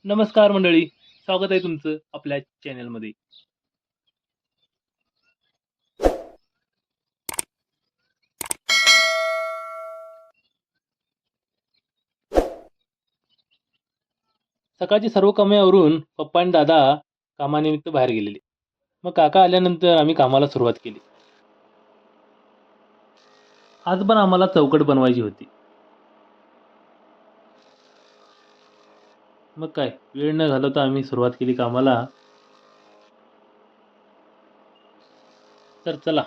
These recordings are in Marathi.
नमस्कार मंडळी, स्वागत आहे तुमचं आपल्या चॅनलमध्ये. सकाळची सर्व कामे आवरून पप्पा आणि दादा कामानिमित्त बाहेर गेलेले. मग काका आल्यानंतर आम्ही कामाला सुरुवात केली. आज पण आम्हाला चौकट बनवायची होती. मग काय, वेळ न घालवता आम्ही सुरुवात केली कामाला. तर चला,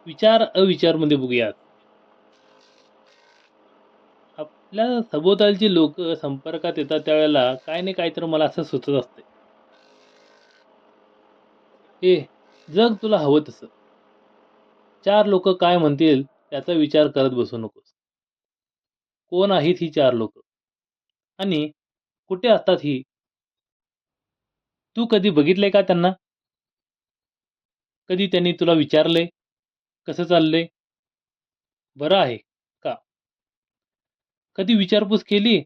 विचार अविचारमध्ये बघूयात. आपल्या सभोवतालची लोक संपर्कात येतात त्यावेळेला काय नाही काय तर मला असं सुचत असते. ए, जग तुला हवं तसं. चार लोक काय म्हणतील त्याचा विचार करत बसू नकोस. कोण आहेत ही चार लोक आणि कुठे असतात ही? तू कधी बघितलंय का त्यांना? कधी त्यांनी तुला विचारलंय कसं चाललंय, बरं आहे का? कधी विचारपूस केली?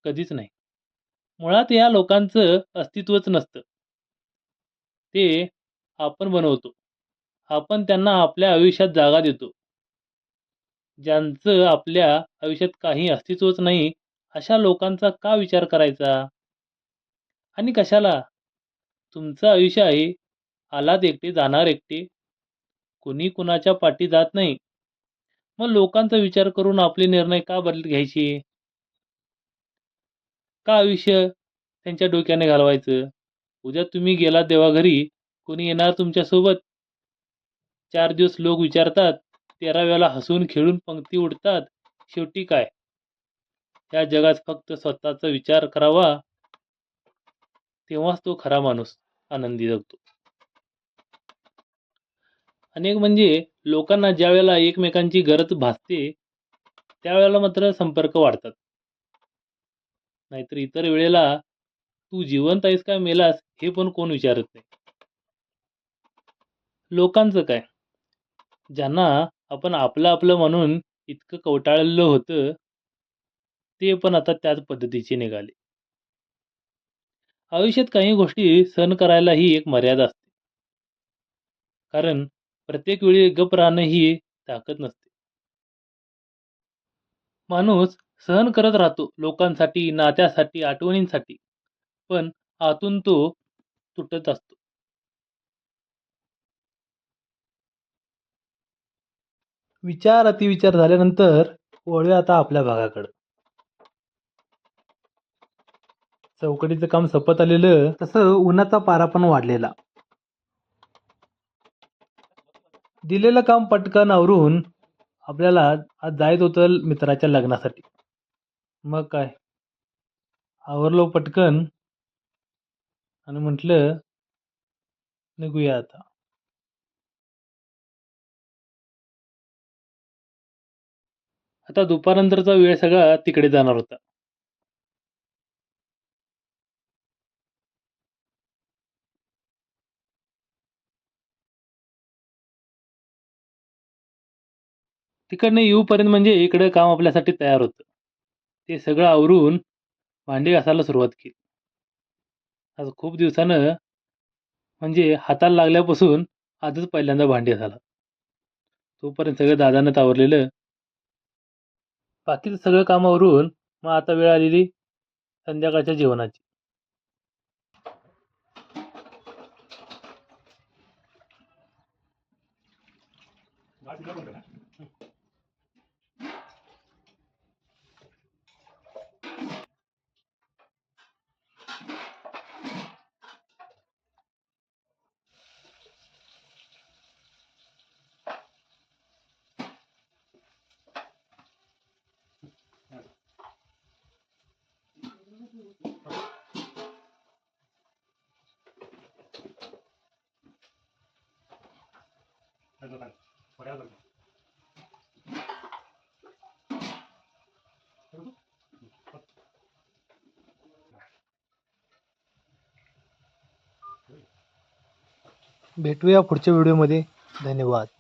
कधीच नाही. मुळात या लोकांचं अस्तित्वच नसतं. ते आपण बनवतो. आपण त्यांना आपल्या आयुष्यात जागा देतो. ज्यांचं आपल्या आयुष्यात काही अस्तित्वच नाही अशा लोकांचा का विचार करायचा? आणि कशाला? तुमचं आयुष्य आहे. आलात एकटे जाणार एकटे. कुणी कुणाच्या पाठी जात नाही. मग लोकांचा विचार करून आपले निर्णय का बदलत घ्यायचे? का आयुष्य त्यांच्या डोक्याने घालवायचं? उद्या तुम्ही गेलात देवाघरी, कोणी येणार तुमच्यासोबत? 4 दिवस लोक विचारतात, 13व्याला हसून खेळून पंक्ती उडतात. शेवटी काय? या जगात फक्त स्वतःचा विचार करावा, तेव्हाच तो खरा माणूस आनंदी जगतो. अनेक म्हणजे लोकांना ज्या वेळेला एकमेकांची गरज भासते, त्यावेळेला मात्र संपर्क वाढतात. नाहीतर इतर वेळेला तू जिवंत आहेस का मेलास हे पण कोण विचारत नाही. लोकांचं काय, ज्यांना आपण आपलं आपलं म्हणून इतकं कवटाळलं होतं, ते पण आता त्याच पद्धतीचे निघाले. आयुष्यात काही गोष्टी सहन करायलाही एक मर्यादा असते. कारण प्रत्येक वेळी गप्प राहणं ही ताकद नसते. माणूस सहन करत राहतो लोकांसाठी, नात्यासाठी, आठवणींसाठी. पण आतून तो तुटत असतो. विचार अतिविचार झाल्यानंतर वळूया आता आपल्या भागाकडं. चौकटीचं काम सपत आलेलं तसं उन्हाचा पारा पण वाढलेला. दिलेलं काम पटकन आवरून आपल्याला आज जायचं होतं मित्राच्या लग्नासाठी. मग काय, आवरलो पटकन आणि म्हटलं निघूया आता. आता दुपारनंतरचा वेळ सगळा तिकडे जाणार होता. तिकडनं येऊपर्यंत म्हणजे इकडं काम आपल्यासाठी तयार होतं. ते सगळं आवरून भांडी घासायला सुरुवात केली. आज खूप दिवसानं म्हणजे हाताला लागल्यापासून आजच पहिल्यांदा भांडी घासायला. तोपर्यंत सगळं दादानं आवरलेलं. बाकीचं सगळं काम आवरून मग आता वेळ आलेली संध्याकाळच्या जेवणाची. भेटूया पुढच्या व्हिडिओमध्ये. धन्यवाद.